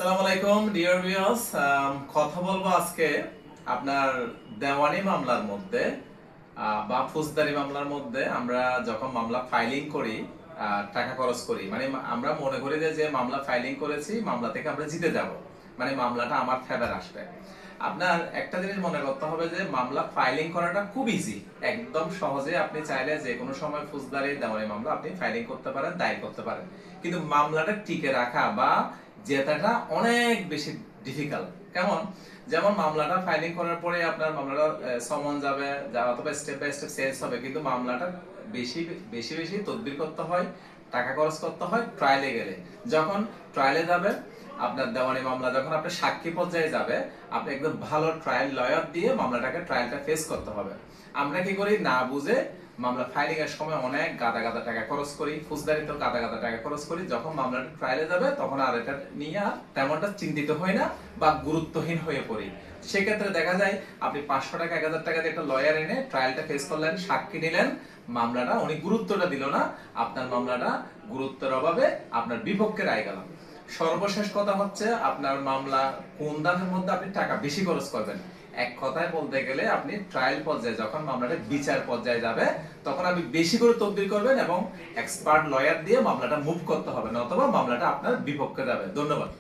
আসসালামু আলাইকুম dear viewers, কথা বলবো আজকে আপনার দেওয়ানি মামলার মধ্যে বা ফৌজদারি মামলার মধ্যে আমরা যখন মামলা ফাইলিং করি, টাকা খরচ করি, মানে আমরা মনে করি যে মামলা ফাইলিং করেছি, মামলা থেকে আমরা জিতে যাব, মানে মামলাটা আমার ফেভার আসবে। আপনার একটা জিনিস মনে করতে হবে যে মামলা ফাইলিং করাটা খুব ইজি, একদম সহজে আপনি চাইলে যে কোনো সময় ফৌজদারি দেওয়ানি মামলা আপনি ফাইলিং করতে পারেন, দায়ের করতে পারেন। কিন্তু মামলাটা টিকে রাখা বা জেতাটা অনেক বেশি ডিফিকাল্ট। কেমন? যেমন মামলাটা ফাইলিং করার পরে আপনার মামলাটা সমন যাবে, যা অথবা স্টেপ বাই স্টেপ চেঞ্জ হবে, কিন্তু মামলাটা বেশি বেশি বেশি তদবির করতে হয়, টাকা খরচ করতে হয় ট্রায়ালে গেলে। যখন ট্রায়ালে যাবে আপনার দেওয়ানি মামলা, যখন আপনার সাক্ষী পর্যায়ে যাবে, আপনি একদম ভালো ট্রায়াল লয়ার দিয়ে মামলাটাকে ট্রায়ালটা ফেস করতে হবে। আমরা কি করি, না বুঝে মামলা ফাইলিং এর সময় অনেক গাদা গাদা টাকা খরচ করি, ফৌজদারিতেও গাদা গাদা টাকা খরচ করি। যখন মামলাটা ট্রায়ালে যাবে তখন আর এটা নিয়ে আর তেমনটা চিন্তিত হই না বা গুরুত্বহীন হয়ে পড়ি। সেক্ষেত্রে দেখা যায় আপনি 500 টাকা 1000 টাকা দিয়ে একটা লয়ার এনে ট্রায়ালটা ফেস করলেন, সাক্ষী নিলেন, মামলাটা উনি গুরুত্বটা দিল না, আপনার মামলাটা গুরুত্বের অভাবে আপনার বিপক্ষে রায় গেল। সর্বশেষ কথা হচ্ছে, আপনার মামলা কোন দামের মধ্যে আপনি টাকা বেশি খরচ করবেন। এক কথায় বলতে গেলে আপনি ট্রায়াল পর্যায়ে যখন মামলাটা বিচার পর্যায়ে যাবে তখন আপনি বেশি করে তদবির করবেন এবং এক্সপার্ট লয়ার দিয়ে মামলাটা মুভ করতে হবে, অথবা মামলাটা আপনার বিপক্ষে যাবে। ধন্যবাদ।